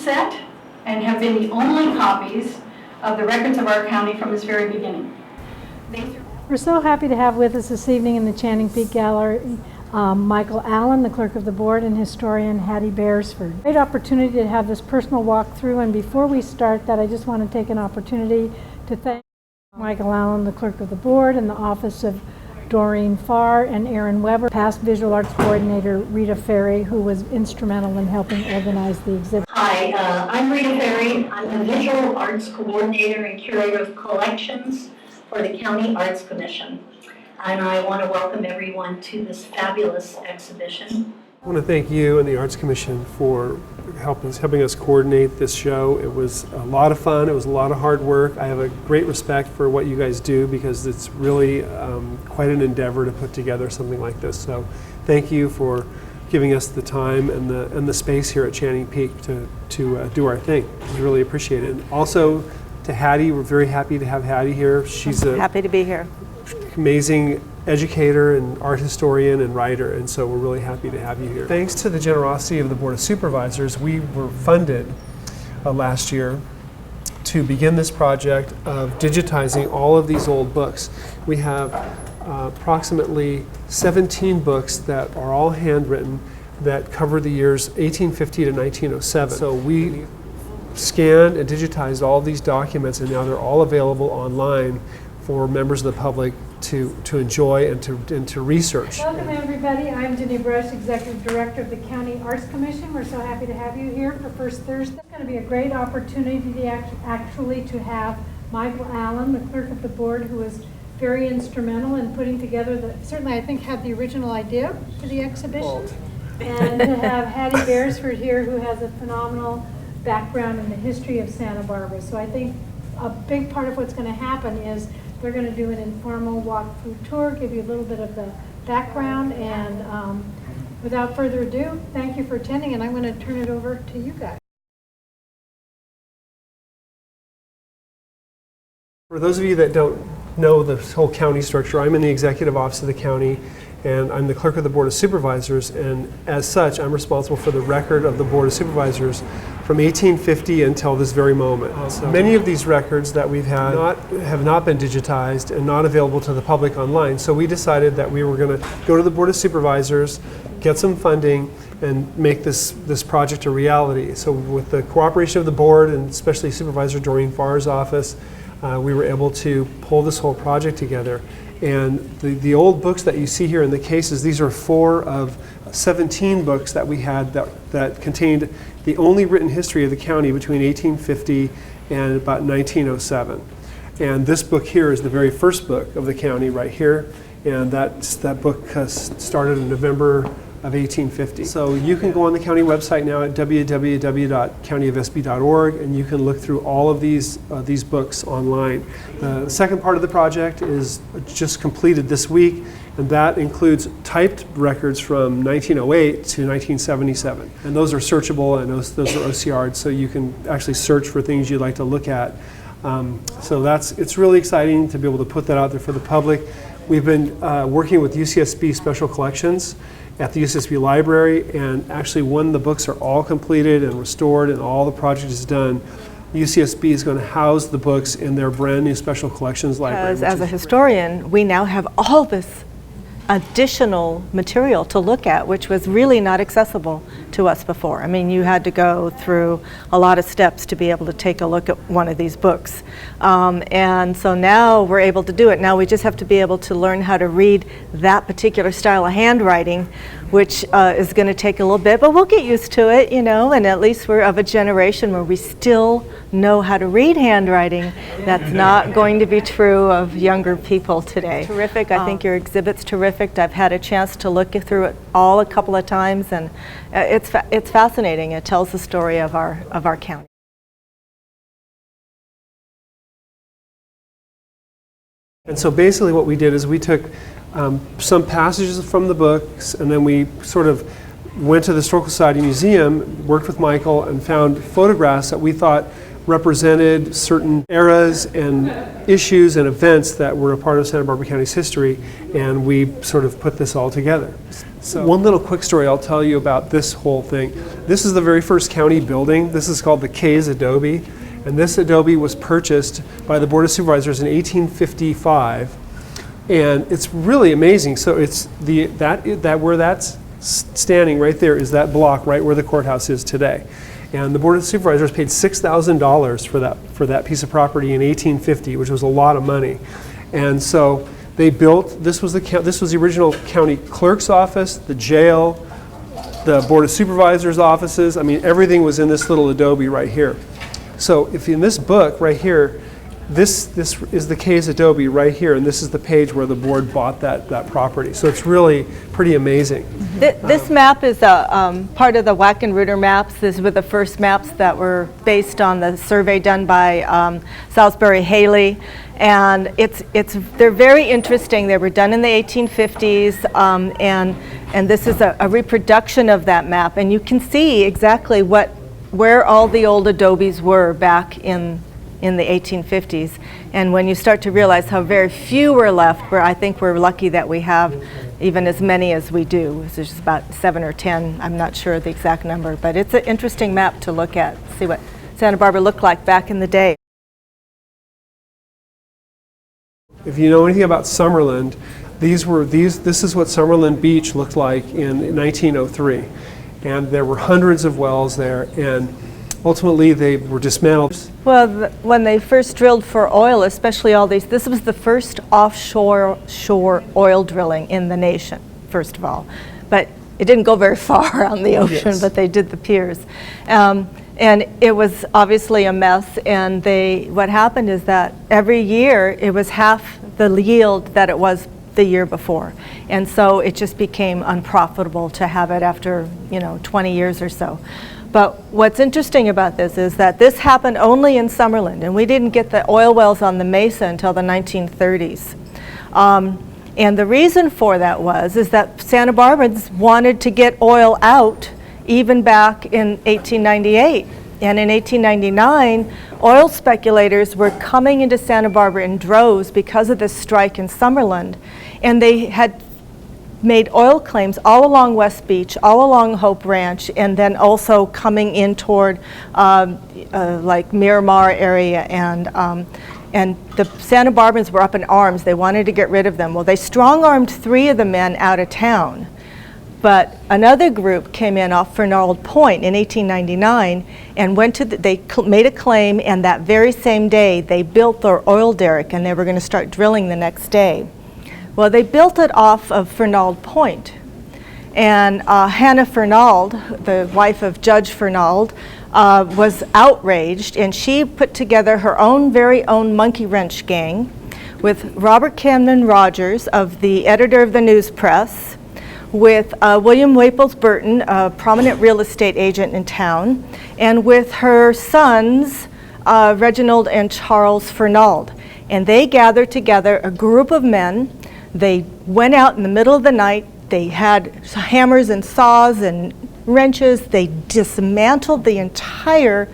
set and have been the only copies of the records of our county from its very beginning. We're so happy to have with us this evening in the Channing Peak Gallery Michael Allen, the Clerk of the Board, and historian Hattie Beresford. Great opportunity to have this personal walkthrough, and before we start that, I just want to take an opportunity to thank Michael Allen, the Clerk of the Board, and the Office of Doreen Farr and Aaron Weber, past Visual Arts Coordinator Rita Ferry, who was instrumental in helping organize the exhibit. Hi, I'm Rita Ferry. I'm the Visual Arts Coordinator and Curator of Collections for the County Arts Commission. And I want to welcome everyone to this fabulous exhibition. I want to thank you and the Arts Commission for helping us coordinate this show. It was a lot of fun. It was a lot of hard work. I have a great respect for what you guys do because it's really quite an endeavor to put together something like this. So thank you for giving us the time and the space here at Channing Peak to do our thing. We really appreciate it. And also to Hattie, we're very happy to have Hattie here. She's happy to be here. Amazing educator and art historian and writer, and so we're really happy to have you here. Thanks to the generosity of the Board of Supervisors, we were funded last year to begin this project of digitizing all of these old books. We have approximately 17 books that are all handwritten that cover the years 1850 to 1907. So we scanned and digitized all these documents, and now they're all available online for members of the public to enjoy and to research. Welcome everybody. I'm Jenny Brush, Executive Director of the County Arts Commission. We're so happy to have you here for First Thursday. It's going to be a great opportunity to actually to have Michael Allen, the Clerk of the Board, who was very instrumental in putting together certainly I think had the original idea for the exhibition. And to have Hattie Beresford here, who has a phenomenal background in the history of Santa Barbara. So I think a big part of what's going to happen is they're going to do an informal walk-through tour, give you a little bit of the background, and without further ado, thank you for attending, and I'm going to turn it over to you guys. For those of you that don't know the whole county structure, I'm in the Executive Office of the county, and I'm the Clerk of the Board of Supervisors, and as such, I'm responsible for the record of the Board of Supervisors from 1850 until this very moment. So many of these records that we've had have not been digitized and not available to the public online, so we decided that we were going to go to the Board of Supervisors, get some funding, and make this project a reality. So with the cooperation of the board, and especially Supervisor Doreen Farr's office, we were able to pull this whole project together. And the old books that you see here in the cases, these are 4 of 17 books that we had that contained the only written history of the county between 1850 and about 1907. And this book here is the very first book of the county right here, and that book started in November of 1850. So you can go on the county website now at www.countyofsb.org, and you can look through all of these books online. The second part of the project is just completed this week, and that includes typed records from 1908 to 1977. And those are searchable, and those are OCR'd, so you can actually search for things you'd like to look at. So it's really exciting to be able to put that out there for the public. We've been working with UCSB Special Collections at the UCSB Library, and actually when the books are all completed and restored and all the project is done, UCSB is going to house the books in their brand new Special Collections library. As a historian, we now have all this additional material to look at, which was really not accessible to us before. I mean, you had to go through a lot of steps to be able to take a look at one of these books. And so now we're able to do it. Now we just have to be able to learn how to read that particular style of handwriting, which is going to take a little bit, but we'll get used to it, you know, and at least we're of a generation where we still know how to read handwriting. That's not going to be true of younger people today. Terrific. I think your exhibit's terrific. I've had a chance to look through it all a couple of times, and it's fascinating. It tells the story of our county. And so basically what we did is we took some passages from the books, and then we sort of went to the Historical Society Museum, worked with Michael, and found photographs that we thought represented certain eras and issues and events that were a part of Santa Barbara County's history, and we sort of put this all together. So one little quick story I'll tell you about this whole thing. This is the very first county building. This is called the K's Adobe. And this adobe was purchased by the Board of Supervisors in 1855. And it's really amazing. So it's where that's standing right there is that block right where the courthouse is today. And the Board of Supervisors paid $6,000 for that piece of property in 1850, which was a lot of money. And so they built, this was the original county clerk's office, the jail, the Board of Supervisors offices. I mean, everything was in this little adobe right here. So if in this book right here, this is the K's Adobe right here, and this is the page where the board bought that property. So it's really pretty amazing. This map is part of the Wackenruder maps. These were the first maps that were based on the survey done by Salisbury Haley. And they're very interesting. They were done in the 1850s, and this is a reproduction of that map. And you can see exactly where all the old adobes were back in the 1850s. And when you start to realize how very few were left, I think we're lucky that we have even as many as we do. There's just about 7 or 10, I'm not sure the exact number, but it's an interesting map to look at, see what Santa Barbara looked like back in the day. If you know anything about Summerland, this is what Summerland Beach looked like in 1903. And there were hundreds of wells there, and ultimately they were dismantled. Well, when they first drilled for oil, especially this was the first offshore oil drilling in the nation, first of all. But it didn't go very far on the ocean, Yes. but they did the piers. And it was obviously a mess, and what happened is that every year it was half the yield that it was the year before. And so it just became unprofitable to have it after, 20 years or so. But what's interesting about this is that this happened only in Summerland, and we didn't get the oil wells on the Mesa until the 1930s. And the reason for that is that Santa Barbans wanted to get oil out even back in 1898. And in 1899, oil speculators were coming into Santa Barbara in droves because of this strike in Summerland. And they had made oil claims all along West Beach, all along Hope Ranch, and then also coming in toward like Miramar area. And the Santa Barbans were up in arms. They wanted to get rid of them. Well, they strong-armed 3 of the men out of town. But another group came in off Fernald Point in 1899 and they made a claim, and that very same day they built their oil derrick, and they were going to start drilling the next day. Well, they built it off of Fernald Point. And Hannah Fernald, the wife of Judge Fernald, was outraged, and she put together her very own monkey wrench gang with Robert Camden Rogers, the editor of the News Press, with William Waples Burton, a prominent real estate agent in town, and with her sons, Reginald and Charles Fernald. And they gathered together a group of men. They went out in the middle of the night. They had hammers and saws and wrenches. They dismantled the entire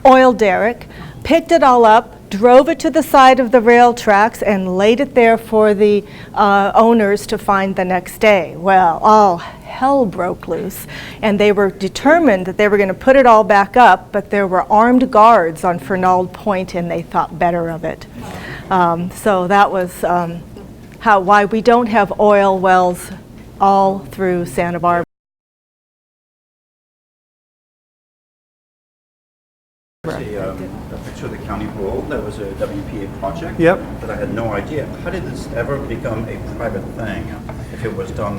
oil derrick, picked it all up, drove it to the side of the rail tracks, and laid it there for the owners to find the next day. Well, all hell broke loose, and they were determined that they were going to put it all back up, but there were armed guards on Fernald Point, and they thought better of it. So that was why we don't have oil wells all through Santa Barbara. A picture of the county bowl. There was a WPA project. Yep. But I had no idea. How did this ever become a private thing if it was done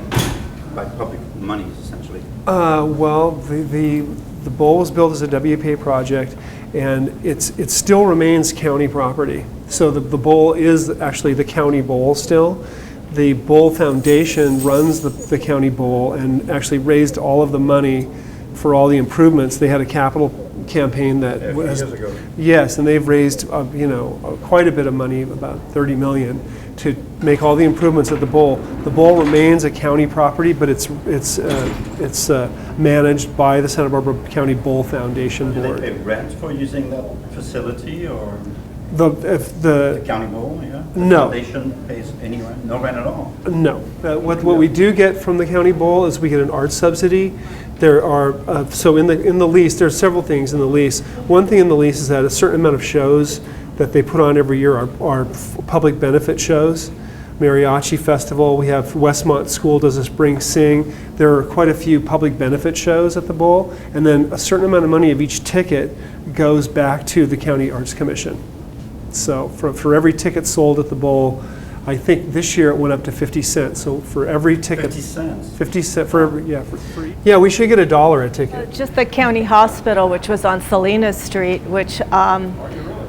by public monies, essentially? Well, the bowl was built as a WPA project, and it still remains county property. So the bowl is actually the county bowl still. The Bowl Foundation runs the county bowl and actually raised all of the money for all the improvements. They had a capital campaign that was years ago. Yes, and they've raised quite a bit of money, about $30 million, to make all the improvements at the bowl. The bowl remains a county property, but it's managed by the Santa Barbara County Bowl Foundation Do Board. they pay rent for using that facility, or? If The county bowl, yeah? The No. foundation pays any rent? No rent at all? No. What we do get from the county bowl is we get an art subsidy. There are, so in the lease, there's several things in the lease. One thing in the lease is that a certain amount of shows that they put on every year are public benefit shows. Mariachi Festival, we have Westmont School does a spring sing. There are quite a few public benefit shows at the bowl, and then a certain amount of money of each ticket goes back to the County Arts Commission. So for every ticket sold at the bowl, I think this year it went up to 50 cents. So for every ticket, 50 cents? 50 cents for every, yeah, for free. Yeah, we should get $1 a ticket. Just the county hospital, which was on Salinas Street, which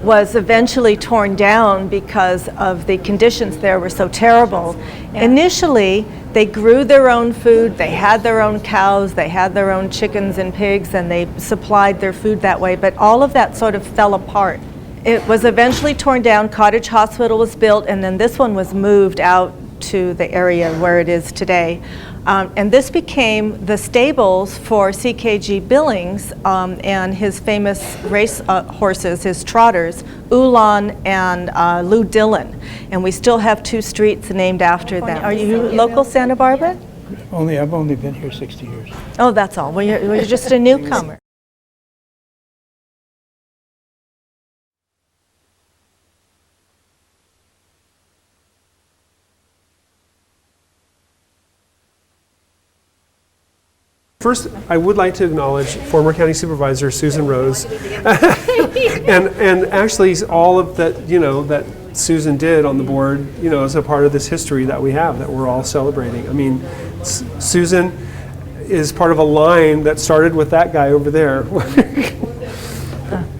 was eventually torn down because of the conditions there were so terrible. Initially, they grew their own food, they had their own cows, they had their own chickens and pigs, and they supplied their food that way, but all of that sort of fell apart. It was eventually torn down, Cottage Hospital was built, and then this one was moved out to the area where it is today. And this became the stables for CKG Billings and his famous race horses, his trotters, Ulan and Lou Dillon. And we still have 2 streets named after them. Are you local Santa Barbara? I've only been here 60 years. Oh, that's all. Well, you're just a newcomer. First, I would like to acknowledge former county supervisor Susan Rose, and actually all of that, that Susan did on the board, as a part of this history that we have that we're all celebrating. I mean, Susan is part of a line that started with that guy over there,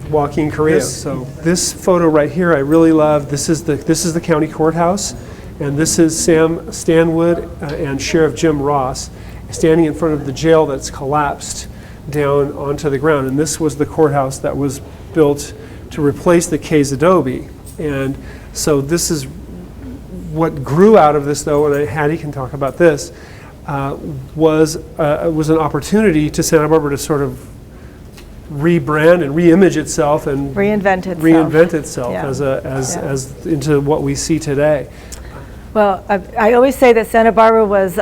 Joaquin Correa. So this photo right here, I really love. This is the county courthouse, and this is Sam Stanwood and Sheriff Jim Ross standing in front of the jail that's collapsed down onto the ground. And this was the courthouse that was built to replace the K's Adobe. And so this is what grew out of this, though, and Hattie can talk about this, was an opportunity to Santa Barbara to sort of rebrand and reimage itself and Reinvent itself. Yeah. as into what we see today. Well, I always say that Santa Barbara was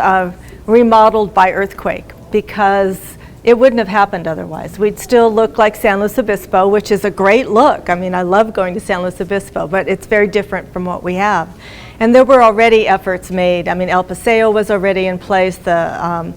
remodeled by earthquake because it wouldn't have happened otherwise. We'd still look like San Luis Obispo, which is a great look. I mean, I love going to San Luis Obispo, but it's very different from what we have. And there were already efforts made. I mean, El Paseo was already in place. The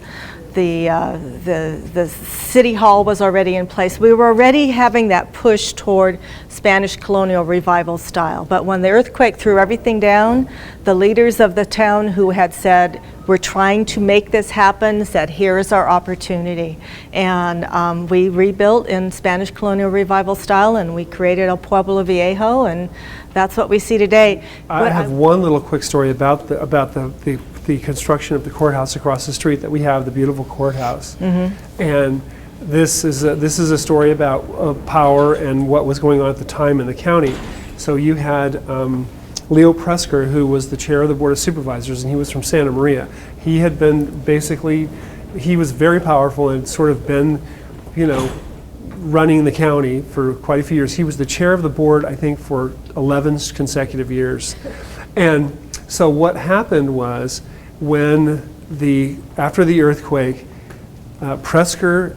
city hall was already in place. We were already having that push toward Spanish colonial revival style. But when the earthquake threw everything down, the leaders of the town who had said, we're trying to make this happen, said, here's our opportunity. And we rebuilt in Spanish colonial revival style, and we created El Pueblo Viejo, and that's what we see today. I have one little quick story about the construction of the courthouse across the street that we have, the beautiful courthouse. Mm-hmm. And this is a story about power and what was going on at the time in the county. So you had Leo Presker, who was the chair of the Board of Supervisors, and he was from Santa Maria. He had been he was very powerful and sort of been, running the county for quite a few years. He was the chair of the board, I think, for 11 consecutive years. And so what happened was after the earthquake, Presker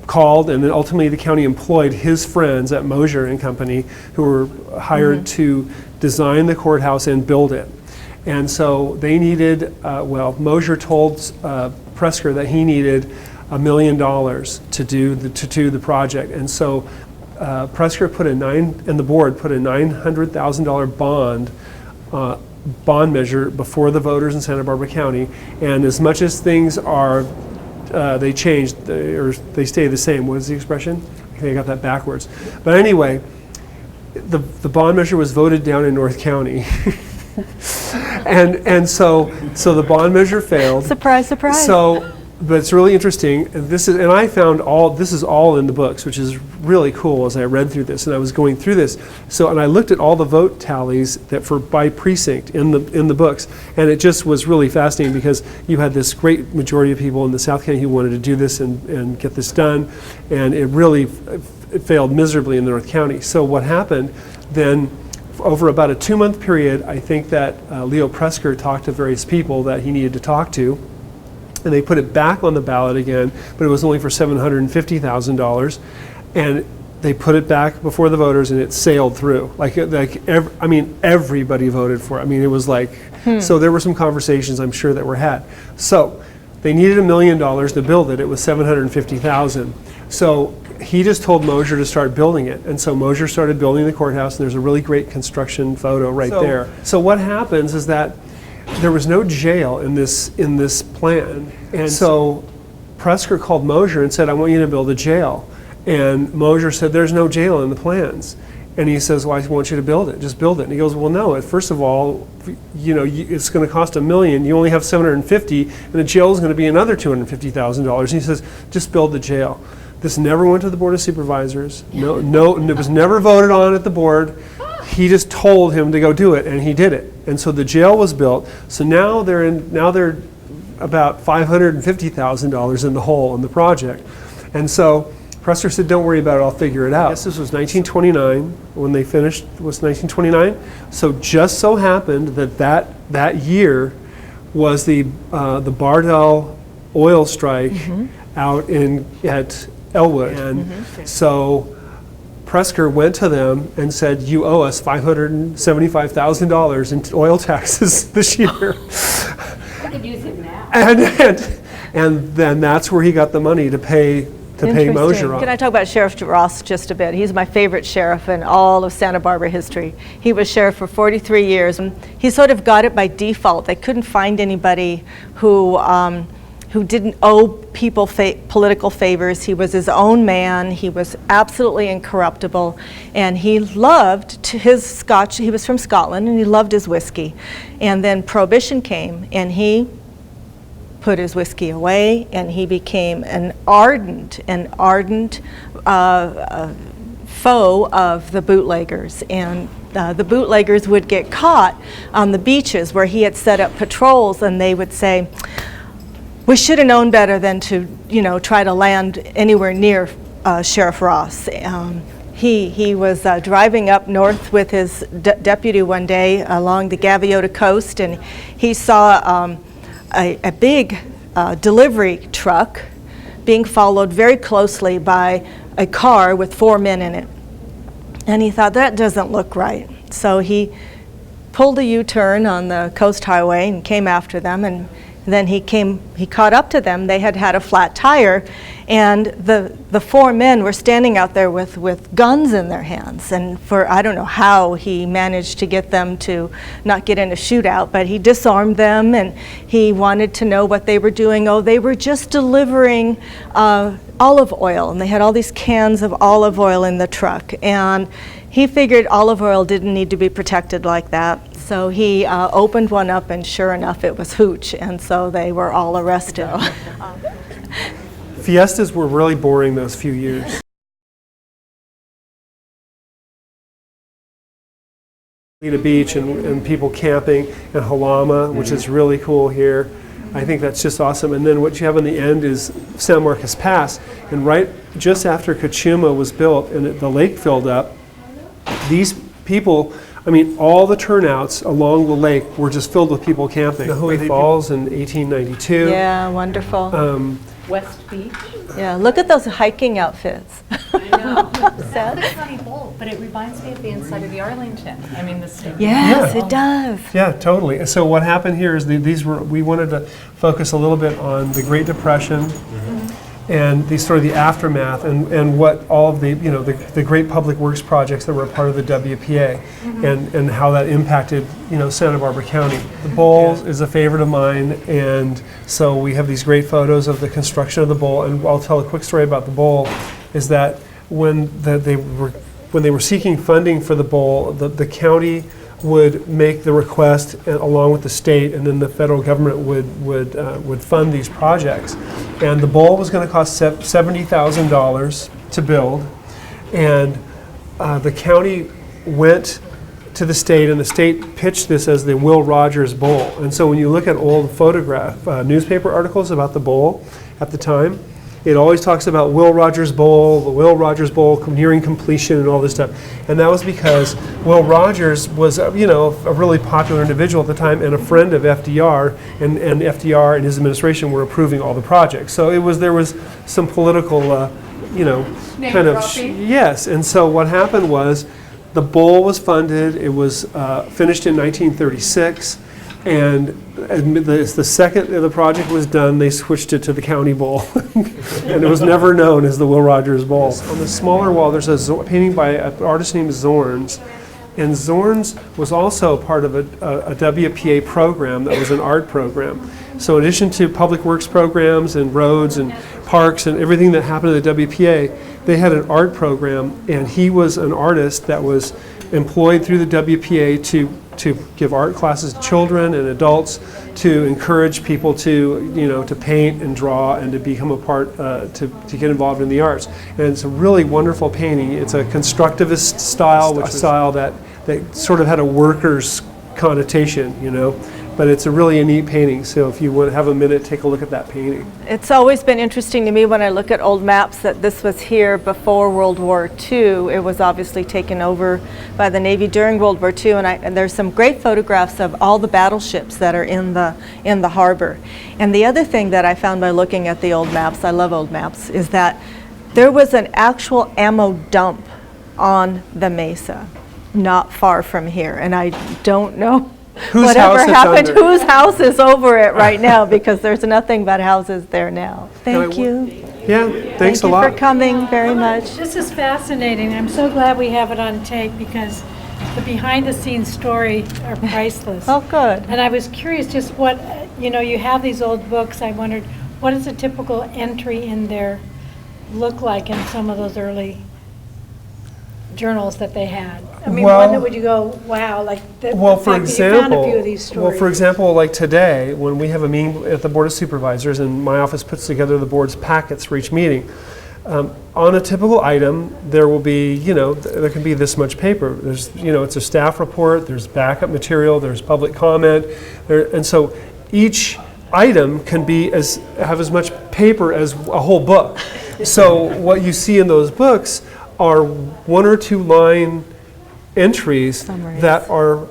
called, and then ultimately the county employed his friends at Mosier and Company, who were hired to design the courthouse and build it. And so they needed, Mosier told Presker that he needed $1 million to do the project. And so Presker and the board put a $900,000 bond measure before the voters in Santa Barbara County. And as much as things are, they changed, or they stay the same. What is the expression? I think I got that backwards. But anyway, the bond measure was voted down in North County. and so the bond measure failed. Surprise, surprise. But it's really interesting. And I found this is all in the books, which is really cool as I read through this and I was going through this. And I looked at all the vote tallies by precinct in the books, and it just was really fascinating because you had this great majority of people in the South County who wanted to do this and get this done, and it really it failed miserably in North County. So what happened then, over about a 2-month period, I think that Leo Presker talked to various people that he needed to talk to, and they put it back on the ballot again, but it was only for $750,000, and they put it back before the voters, and it sailed through. Everybody voted for it. I mean, it was like, so there were some conversations I'm sure that were had. So they needed $1 million to build it. It was $750,000. So he just told Mosier to start building it. And so Mosier started building the courthouse, and there's a really great construction photo right there. So what happens is that there was no jail in this plan. And so Presker called Mosier and said, I want you to build a jail. And Mosier said, there's no jail in the plans. And he says, well, I want you to build it. Just build it. And he goes, well, no. First of all, it's going to cost $1 million. You only have $750,000, and the jail is going to be another $250,000. And he says, just build the jail. This never went to the Board of Supervisors. No, it was never voted on at the board. He just told him to go do it, and he did it. And so the jail was built. So now they're about $550,000 in the hole in the project. And so Presker said, don't worry about it, I'll figure it out. I guess this was 1929, when they finished, was 1929. So just so happened that year was the Bardell oil strike out at Elwood. And so Presker went to them and said, you owe us $575,000 in oil taxes this year. I could use it now. And then that's where he got the money to pay Mosier off. Can I talk about Sheriff Ross just a bit? He's my favorite sheriff in all of Santa Barbara history. He was sheriff for 43 years. He sort of got it by default. They couldn't find anybody who didn't owe people political favors. He was his own man. He was absolutely incorruptible, and he loved his Scotch. He was from Scotland, and he loved his whiskey. And then Prohibition came, and he put his whiskey away, and he became an ardent foe of the bootleggers. And the bootleggers would get caught on the beaches where he had set up patrols, and they would say, we should have known better than to, try to land anywhere near Sheriff Ross. He was driving up north with his deputy one day along the Gaviota coast, and he saw a big delivery truck being followed very closely by a car with 4 men in it. And he thought, that doesn't look right. So he pulled a U-turn on the coast highway and came after them, and then he caught up to them. They had a flat tire, and the 4 men were standing out there with guns in their hands. And I don't know how he managed to get them to not get in a shootout, but he disarmed them, and he wanted to know what they were doing. Oh, they were just delivering olive oil, and they had all these cans of olive oil in the truck. And he figured olive oil didn't need to be protected like that. So he opened one up, and sure enough, it was hooch, and so they were all arrested. Fiestas were really boring those few years. Lita Beach and people camping, and Halama, which is really cool here. I think that's just awesome. And then what you have in the end is San Marcos Pass, and right just after Cachuma was built and the lake filled up, these people, all the turnouts along the lake were just filled with people camping. The Holy Falls in 1892. Yeah, wonderful. West Beach. Yeah, look at those hiking outfits. I know. That's funny bold, but it reminds me of the inside of the Arlington. The state. Yes, it does. Yeah, totally. So what happened here is we wanted to focus a little bit on the Great Depression. And the aftermath, and what all of the great public works projects that were a part of the WPA, and how that impacted Santa Barbara County. The bowl is a favorite of mine, and so we have these great photos of the construction of the bowl. And I'll tell a quick story about the bowl. Is that when they were seeking funding for the bowl, the county would make the request along with the state, and then the federal government would fund these projects. And the bowl was going to cost $70,000 to build, and the county went to the state, and the state pitched this as the Will Rogers Bowl. And so when you look at old newspaper articles about the bowl at the time, it always talks about Will Rogers Bowl, the Will Rogers Bowl nearing completion and all this stuff. And that was because Will Rogers was, a really popular individual at the time and a friend of FDR, and FDR and his administration were approving all the projects. So there was some political, kind of, yes. And so what happened was the bowl was funded. It was finished in 1936. And the second the project was done, they switched it to the county bowl. And it was never known as the Will Rogers Bowl. On the smaller wall, there's a painting by an artist named Zorns. And Zorns was also part of a WPA program that was an art program. So in addition to public works programs and roads and parks and everything that happened at the WPA, they had an art program, and he was an artist that was employed through the WPA to give art classes to children and adults, to encourage people to paint and draw and to become a part, to get involved in the arts. And it's a really wonderful painting. It's a constructivist style, which is a style that sort of had a worker's connotation, but it's a really neat painting. So if you want to have a minute, take a look at that painting. It's always been interesting to me when I look at old maps that this was here before World War II. It was obviously taken over by the Navy during World War II, and there's some great photographs of all the battleships that are in the harbor. And the other thing that I found by looking at the old maps, I love old maps, is that there was an actual ammo dump on the mesa, not far from here, and I don't know whatever happened, whose house is over it right now, because there's nothing but houses there now. Thank you. Yeah, thanks a lot. Thank you for coming very much. This is fascinating. I'm so glad we have it on tape because the behind-the-scenes story are priceless. Oh, good. And I was curious just what, you have these old books. I wondered, what does a typical entry in there look like in some of those early journals that they had? I mean, Well- one that would you go, wow, like the Well, fact for that you found a example, few of these stories. like today, when we have a meeting at the Board of Supervisors and my office puts together the board's packets for each meeting, on a typical item, there will be, there can be this much paper. There's, it's a staff report, there's backup material, there's public comment, and so each item can have as much paper as a whole book. So what you see in those books are 1 or 2 line entries Summaries. that are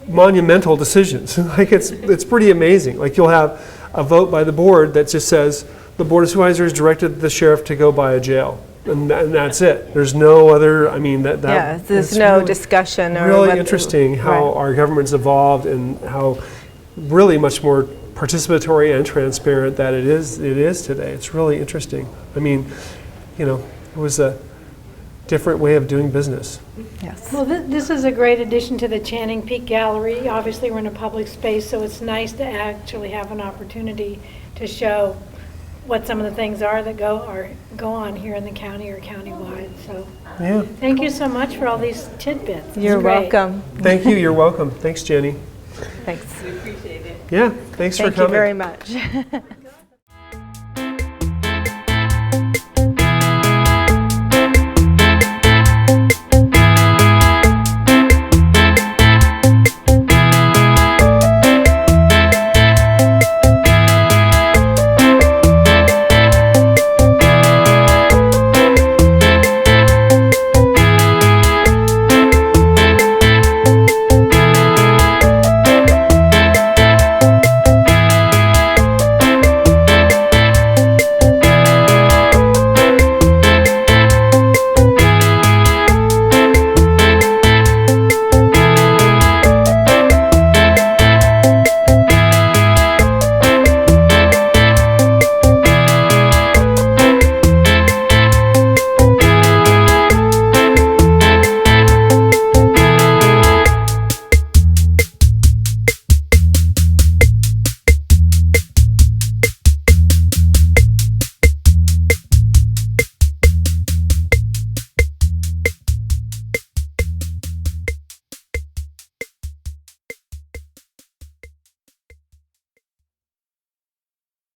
monumental decisions. Like it's pretty amazing. Like you'll have a vote by the board that just says the Board of Supervisors directed the sheriff to go buy a jail, and that's it. There's no other. I mean There's no really, discussion or really interesting how right. our government's evolved and how really much more participatory and transparent that it is today. It's really interesting. I mean, it was a different way of doing business. Yes. Well, this is a great addition to the Channing Peak Gallery. Obviously, we're in a public space, so it's nice to actually have an opportunity to show what some of the things are that go on here in the county or countywide. So Yeah. thank you so much for all these tidbits. It's You're great. welcome. Thank you. You're welcome. Thanks, Jenny. Thanks. Yeah. Thanks for Thank you coming. very much.